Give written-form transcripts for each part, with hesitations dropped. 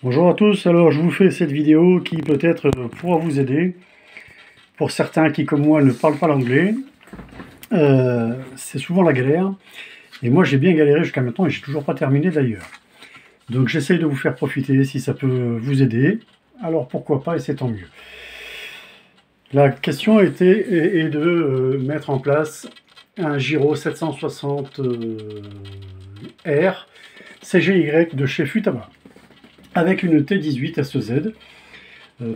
Bonjour à tous, alors je vous fais cette vidéo qui peut-être pourra vous aider. Pour certains qui comme moi ne parlent pas l'anglais, c'est souvent la galère. Et moi j'ai bien galéré jusqu'à maintenant et j'ai toujours pas terminé d'ailleurs. Donc j'essaye de vous faire profiter si ça peut vous aider. Alors pourquoi pas et c'est tant mieux. La question est de mettre en place un Giro 760 R CGY de chez Futaba, avec une T18 SZ.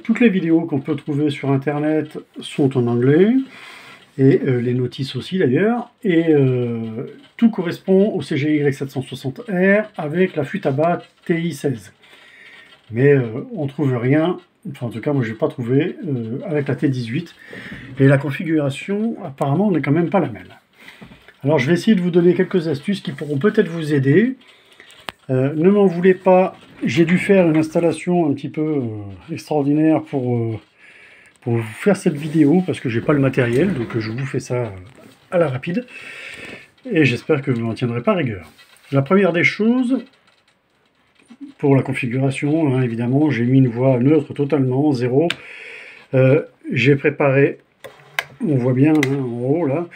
Toutes les vidéos qu'on peut trouver sur internet sont en anglais, et les notices aussi d'ailleurs, et tout correspond au CGY 760R avec la Futaba TI16. Mais on trouve rien, enfin en tout cas moi j'ai pas trouvé, avec la T18, et la configuration apparemment n'est quand même pas la même. Alors je vais essayer de vous donner quelques astuces qui pourront peut-être vous aider. Ne m'en voulez pas, j'ai dû faire une installation un petit peu extraordinaire pour vous faire cette vidéo, parce que j'ai pas le matériel, donc je vous fais ça à la rapide, et j'espère que vous n'en tiendrez pas rigueur. La première des choses, pour la configuration, hein, évidemment, j'ai mis une voix neutre totalement, 0. J'ai préparé, on voit bien hein, en haut là,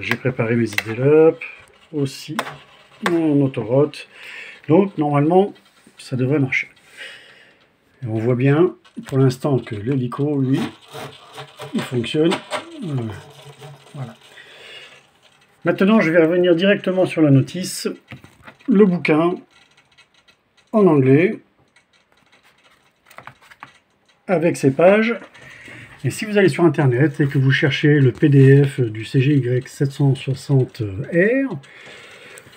j'ai préparé mes idées up, aussi mon autoroute. Donc normalement ça devrait marcher. Et on voit bien pour l'instant que l'hélico lui il fonctionne. Voilà. Maintenant je vais revenir directement sur la notice, le bouquin en anglais avec ses pages. Et si vous allez sur internet et que vous cherchez le PDF du CGY 760R,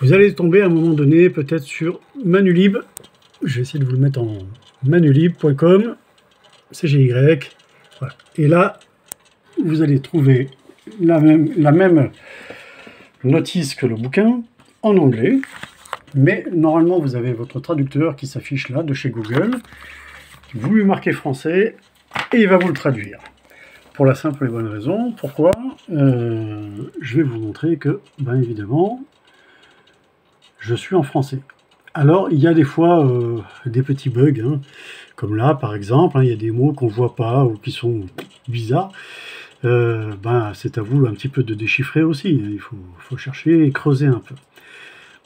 vous allez tomber à un moment donné peut-être sur Manulib. Je vais essayer de vous le mettre en manulib.com, CGY. Voilà. Et là, vous allez trouver la même notice que le bouquin en anglais. Mais normalement, vous avez votre traducteur qui s'affiche là, de chez Google. Vous lui marquez français et il va vous le traduire. Pour la simple et bonne raison. Pourquoi je vais vous montrer que, ben évidemment, je suis en français. Alors, il y a des fois des petits bugs, hein, comme là, par exemple, hein, il y a des mots qu'on ne voit pas ou qui sont bizarres. Ben, c'est à vous un petit peu de déchiffrer aussi. Hein, il faut chercher et creuser un peu.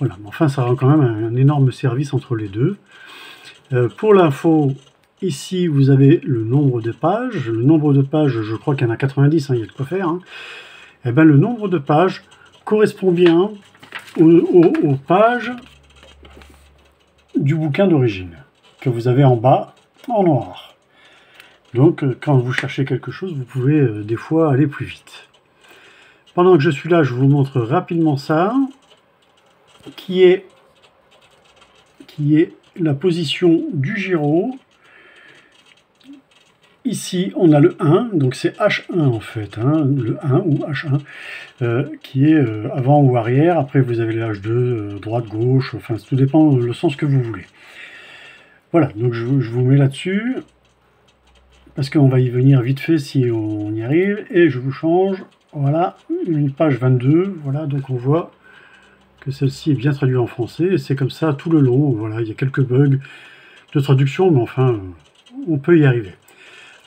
Voilà, mais enfin, ça rend quand même un énorme service entre les deux. Pour l'info, ici, vous avez le nombre de pages. Le nombre de pages, je crois qu'il y en a 90, hein, il y a de quoi faire. Hein. Et ben, le nombre de pages correspond bien aux pages du bouquin d'origine, que vous avez en bas, en noir. Donc, quand vous cherchez quelque chose, vous pouvez des fois aller plus vite. Pendant que je suis là, je vous montre rapidement ça, qui est la position du gyro. Ici, on a le 1, donc c'est H1 en fait, hein, le 1 ou H1, qui est avant ou arrière. Après, vous avez le H2, droite, gauche, enfin, tout dépend le sens que vous voulez. Voilà, donc je vous mets là-dessus, parce qu'on va y venir vite fait si on y arrive, et je vous change, voilà, une page 22, voilà, donc on voit que celle-ci est bien traduite en français, et c'est comme ça tout le long, voilà, il y a quelques bugs de traduction, mais enfin, on peut y arriver.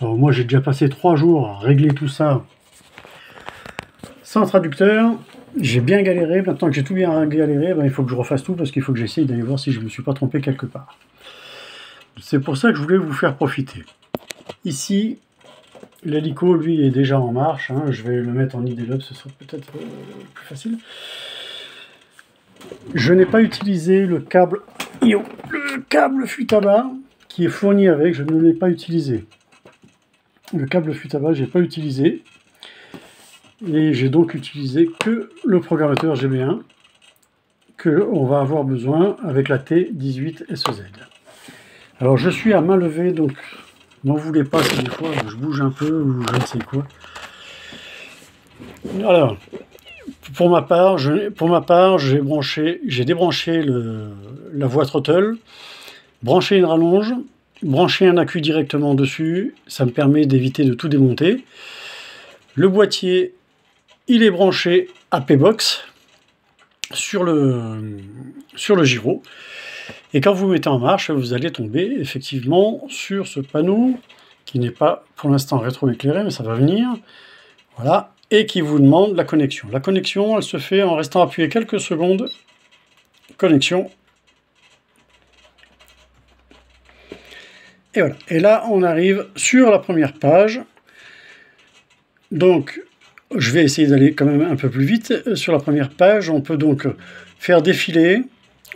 Alors moi j'ai déjà passé 3 jours à régler tout ça sans traducteur, j'ai bien galéré, maintenant que j'ai tout bien galéré, ben, il faut que je refasse tout parce qu'il faut que j'essaye d'aller voir si je ne me suis pas trompé quelque part. C'est pour ça que je voulais vous faire profiter. Ici, l'hélico lui est déjà en marche, hein. Je vais le mettre en idle up, ce sera peut-être plus facile. Je n'ai pas utilisé le câble Futaba qui est fourni avec, je ne l'ai pas utilisé. Le câble Futaba, je n'ai pas utilisé. Et j'ai donc utilisé que le programmateur GB1 que on va avoir besoin avec la T18 SZ. Alors je suis à main levée, donc n'en voulez pas si des fois je bouge un peu ou je ne sais quoi. Alors, pour ma part, j'ai débranché la voie throttle, branché une rallonge, brancher un accu directement dessus, ça me permet d'éviter de tout démonter. Le boîtier, il est branché à P-Box sur le gyro. Et quand vous mettez en marche, vous allez tomber effectivement sur ce panneau qui n'est pas pour l'instant rétroéclairé, mais ça va venir. Voilà. Et qui vous demande la connexion. La connexion, elle se fait en restant appuyé quelques secondes. Connexion. Et voilà. Et là, on arrive sur la première page. Donc, je vais essayer d'aller quand même un peu plus vite. Sur la première page, on peut donc faire défiler.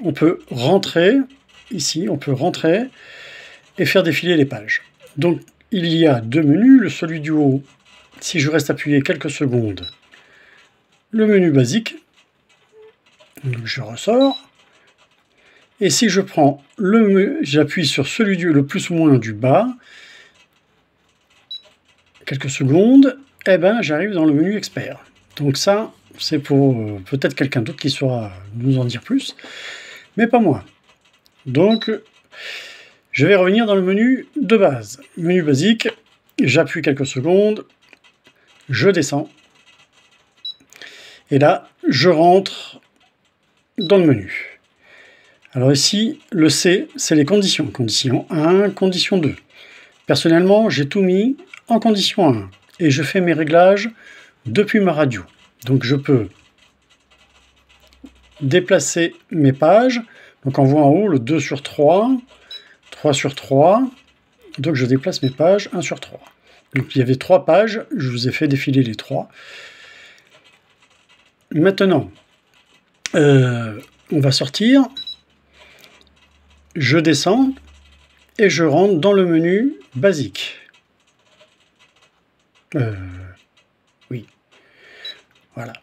On peut rentrer. Ici, on peut rentrer et faire défiler les pages. Donc, il y a deux menus. Celui du haut, si je reste appuyé quelques secondes, le menu basique. Donc, je ressors. Et si je prends j'appuie sur celui le plus ou moins du bas, quelques secondes, et ben j'arrive dans le menu expert. Donc ça, c'est pour peut-être quelqu'un d'autre qui saura nous en dire plus, mais pas moi. Donc, je vais revenir dans le menu de base. Menu basique, j'appuie quelques secondes, je descends, et là, je rentre dans le menu. Alors ici, le C, c'est les conditions. Condition 1, condition 2. Personnellement, j'ai tout mis en condition 1. Et je fais mes réglages depuis ma radio. Donc je peux déplacer mes pages. Donc on voit en haut le 2 sur 3, 3 sur 3. Donc je déplace mes pages 1 sur 3. Donc il y avait 3 pages, je vous ai fait défiler les 3. Maintenant, on va sortir. Je descends et je rentre dans le menu basique. Oui. Voilà.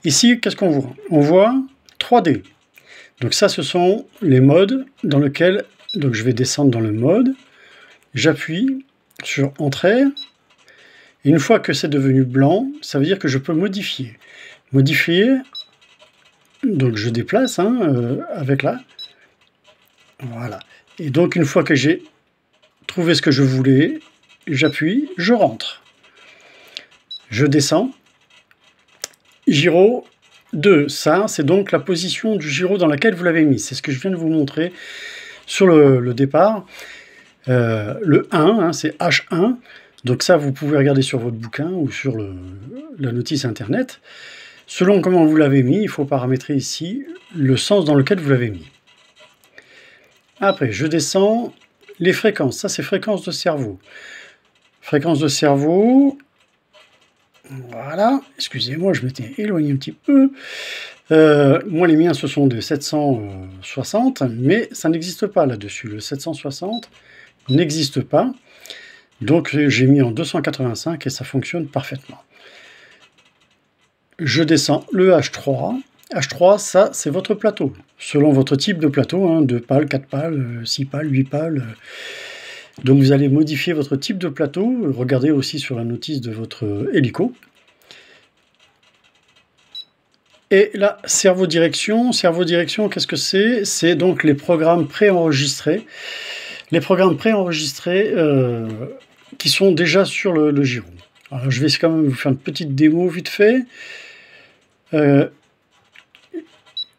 Ici, qu'est-ce qu'on voit? On voit 3D. Donc ça, ce sont les modes dans lesquels... Donc je vais descendre dans le mode. J'appuie sur Entrée. Et une fois que c'est devenu blanc, ça veut dire que je peux modifier. Modifier. Donc je déplace avec là. Voilà. Et donc, une fois que j'ai trouvé ce que je voulais, j'appuie, je rentre. Je descends. Gyro 2. Ça, c'est donc la position du gyro dans laquelle vous l'avez mis. C'est ce que je viens de vous montrer sur le départ. Le 1, c'est H1. Donc ça, vous pouvez regarder sur votre bouquin ou sur la notice Internet. Selon comment vous l'avez mis, il faut paramétrer ici le sens dans lequel vous l'avez mis. Après, je descends les fréquences. Ça, c'est fréquence de cerveau. Fréquence de cerveau. Voilà. Excusez-moi, je m'étais éloigné un petit peu. Moi, les miens, ce sont des 760, mais ça n'existe pas là-dessus. Le 760 n'existe pas. Donc, j'ai mis en 285 et ça fonctionne parfaitement. Je descends le H3. H3, ça, c'est votre plateau. Selon votre type de plateau, 2 pales, 4 pales, 6 pales, 8 pales. Donc vous allez modifier votre type de plateau. Regardez aussi sur la notice de votre hélico. Et là, cerveau direction. Cerveau direction, qu'est-ce que c'est? C'est donc les programmes préenregistrés. Les programmes préenregistrés qui sont déjà sur le gyro. Alors je vais quand même vous faire une petite démo vite fait.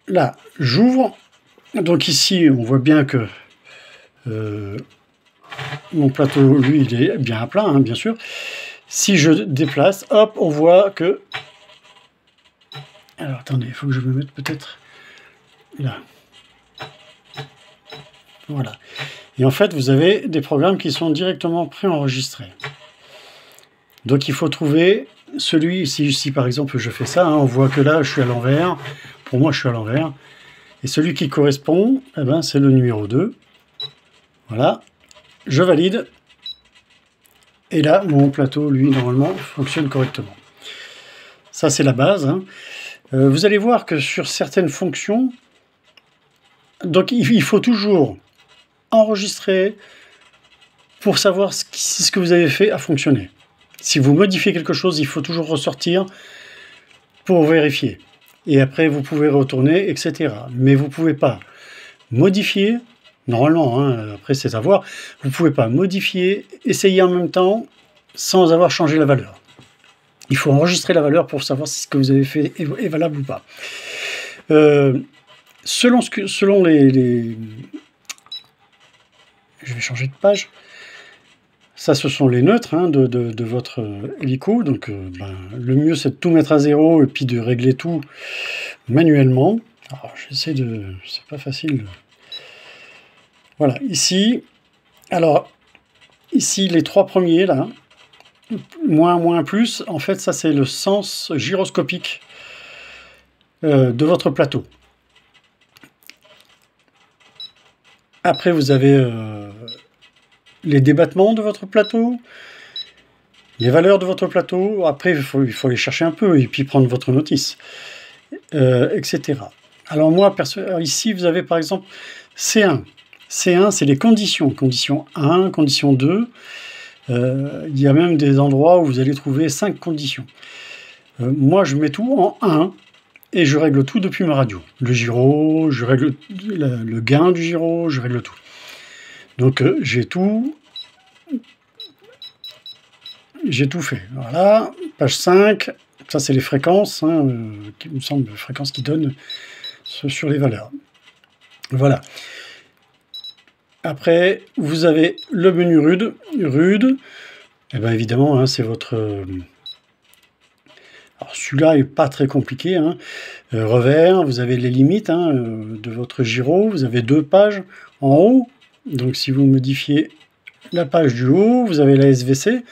Là, j'ouvre. Donc ici, on voit bien que mon plateau, lui, il est bien à plat, bien sûr. Si je déplace, hop, on voit que... Alors, attendez, il faut que je me mette peut-être là. Voilà. Et en fait, vous avez des programmes qui sont directement préenregistrés. Donc, il faut trouver celui... Si par exemple, je fais ça, on voit que là, je suis à l'envers. Pour moi, je suis à l'envers. Et celui qui correspond, eh ben, c'est le numéro 2. Voilà. Je valide. Et là, mon plateau, lui, normalement, fonctionne correctement. Ça, c'est la base. Vous allez voir que sur certaines fonctions, donc il faut toujours enregistrer pour savoir si ce que vous avez fait a fonctionné. Si vous modifiez quelque chose, il faut toujours ressortir pour vérifier. Et après, vous pouvez retourner, etc. Mais vous ne pouvez pas modifier, normalement, après c'est à voir, vous ne pouvez pas modifier, essayer en même temps, sans avoir changé la valeur. Il faut enregistrer la valeur pour savoir si ce que vous avez fait est valable ou pas. selon les... Je vais changer de page. Ça, ce sont les neutres hein, de votre hélico. Donc, le mieux, c'est de tout mettre à 0 et puis de régler tout manuellement. Alors, j'essaie de... C'est pas facile. Voilà, ici... Alors, ici, les 3 premiers, là, moins, moins, plus, en fait, ça, c'est le sens gyroscopique de votre plateau. Après, vous avez les débattements de votre plateau, les valeurs de votre plateau. Après, il faut les chercher un peu et puis prendre votre notice, etc. Alors moi, ici, vous avez par exemple C1. C1, c'est les conditions. Condition 1, condition 2. Il y a même des endroits où vous allez trouver 5 conditions. Moi, je mets tout en 1 et je règle tout depuis ma radio. Le gyro, je règle le gain du gyro, je règle tout. Donc, j'ai tout fait. Voilà, page 5. Ça, c'est les fréquences, hein, qui me semble, les fréquences qui donnent sur les valeurs. Voilà. Après, vous avez le menu rude. Rude, et bien évidemment, hein, c'est votre... Alors celui-là n'est pas très compliqué. Hein. Revers, vous avez les limites hein, de votre gyro. Vous avez 2 pages en haut. Donc si vous modifiez la page du haut, vous avez la SVC.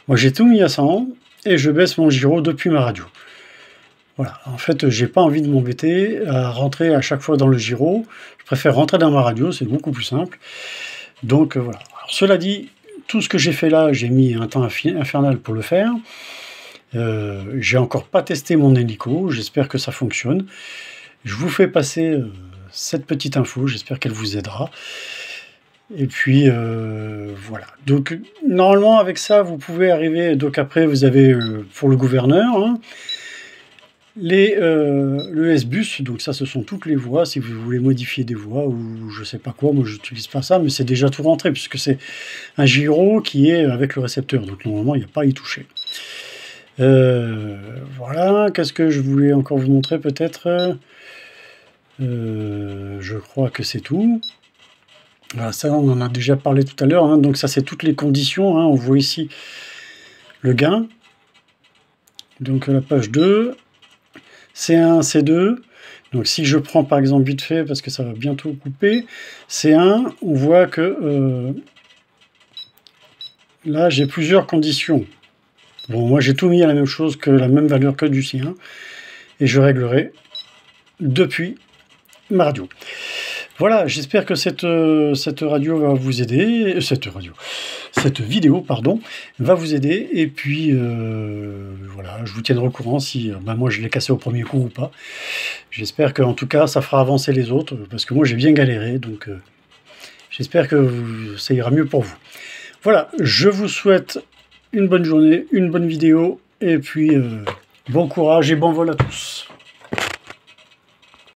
Moi, j'ai tout mis à 100 et je baisse mon gyro depuis ma radio. Voilà, en fait, j'ai pas envie de m'embêter à rentrer à chaque fois dans le gyro. Je préfère rentrer dans ma radio, c'est beaucoup plus simple. Donc voilà. Alors, cela dit, tout ce que j'ai fait là, j'ai mis un temps infernal pour le faire. J'ai encore pas testé mon hélico, j'espère que ça fonctionne. Je vous fais passer cette petite info, j'espère qu'elle vous aidera. Et puis voilà. Donc normalement avec ça, vous pouvez arriver. Donc après, vous avez pour le gouverneur. Hein, le S-Bus, donc ça ce sont toutes les voix, si vous voulez modifier des voix ou je sais pas quoi, moi je n'utilise pas ça, mais c'est déjà tout rentré puisque c'est un gyro qui est avec le récepteur, donc normalement il n'y a pas à y toucher. Voilà, qu'est-ce que je voulais encore vous montrer peut-être je crois que c'est tout. Voilà, ça on en a déjà parlé tout à l'heure, hein, donc ça c'est toutes les conditions, hein, on voit ici le gain, donc la page 2, C1, C2, donc si je prends par exemple vite fait, parce que ça va bientôt couper, C1, on voit que là j'ai plusieurs conditions. Bon, moi j'ai tout mis à la même chose, que la même valeur que du C1, et je réglerai depuis ma radio. Voilà, j'espère que cette radio va vous aider, cette vidéo, pardon, va vous aider, et puis voilà, je vous tiendrai au courant si moi je l'ai cassé au premier coup ou pas. J'espère qu'en tout cas ça fera avancer les autres, parce que moi j'ai bien galéré, donc j'espère que ça ira mieux pour vous. Voilà, je vous souhaite une bonne journée, une bonne vidéo, et puis bon courage et bon vol à tous.